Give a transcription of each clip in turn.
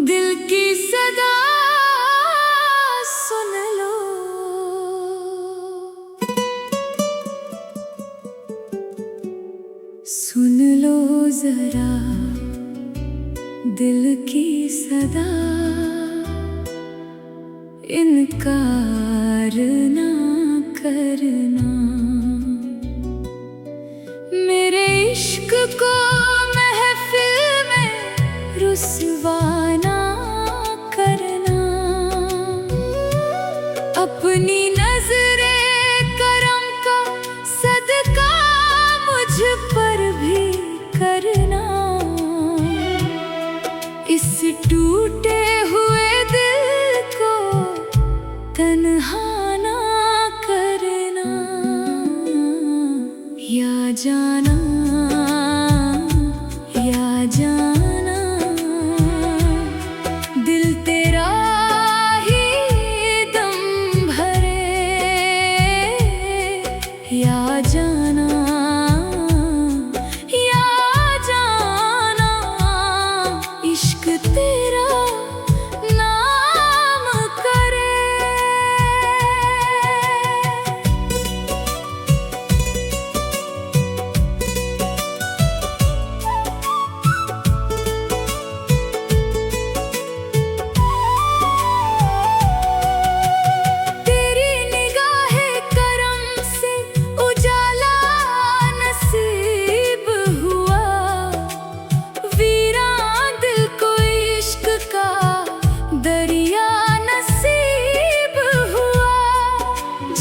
दिल की सदा सुन लो, सुन लो जरा दिल की सदा, इनकार ना करना। मेरे इश्क को महफिल में रुसवा ना करना। अपनी नजरे करम का सदका मुझ पर भी करना। इस टूटे हुए दिल को तन्हा ना करना। या जाना, या जाना, दिल तेरा ही दम भरे। या जाना, या जाना, इश्क तेरा नाम करे। तेरी निगाहे करम से उजाला नसीब हुआ। वीरान दिल को इश्क का दरिया नसीब हुआ।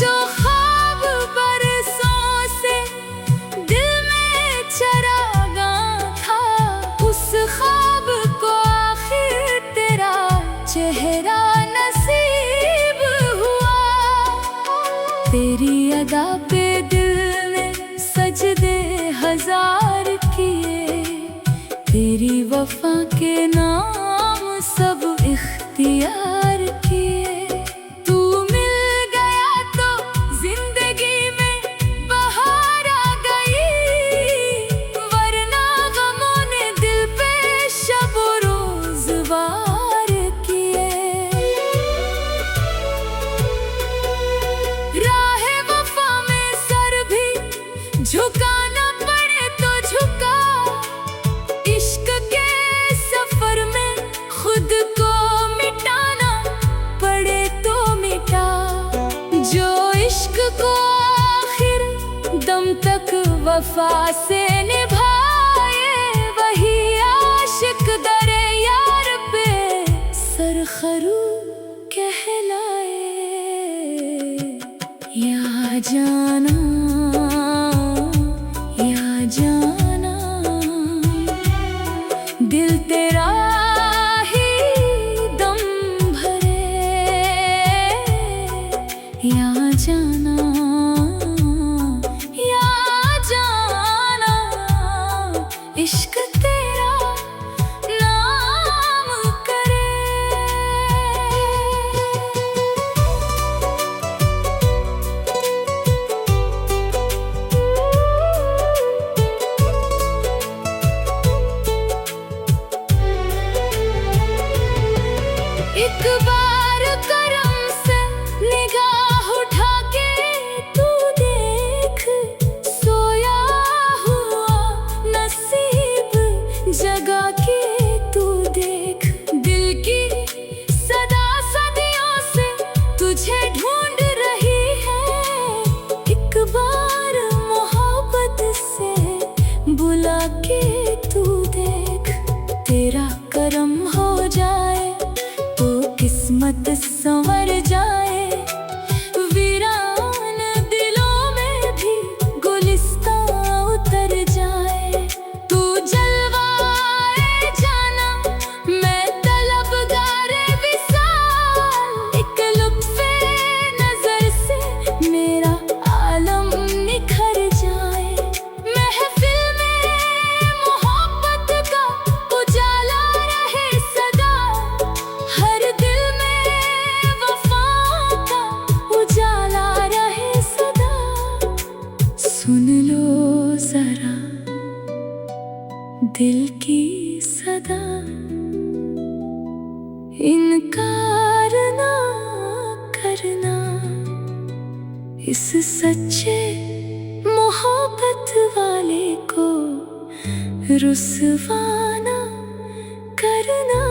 जो ख्वाब बरसों से दिल में चरागा था, उस ख्वाब को आखिर तेरा चेहरा नसीब हुआ। तेरी अदा पे दिल ने सजदे हजार किए। तेरी वफा के नाम सब इख्तियार किए। तू मिल गया तो जिंदगी में बहार आ गई, वरना गमों ने दिल पे शब रोज वार किए। राहे वफा में सर भी झुकाना पड़े तो झुका। इश्क के सफर में खुद को मिटाना पड़े तो मिटा। जो इश्क को आखिर दम तक वफा से निभाए, वही आशिक दरे यार पे सरखरू कहलाए। या जाना, या जाना, दिल तेरा ही दम भरे। या जाना, या जाना, इश्क तेरा नाम करे। एक बार करम से निगाह उठा के तू देख। सोया हुआ नसीब जगा के तू देख। दिल की सदा सदियों से तुझे ढूंढ रही है। एक बार मोहब्बत से बुला के तू देख। तेरा करम हो जाए तो किस्मत संवर जाए। वीरान दिलों में भी गुलिस्तां उतर जाए। तू जलवाए जाना, मैं तलबगारे विसाल। एक लुत्फे नजर से मेरा आलम निखर जाए। महफिल में मोहब्बत का उजाला रहे सदा। हर दिल में वफा सुन लो जरा दिल की सदा, इनकार ना करना इस सच्चे मोहब्बत वाले को रुसवा ना करना।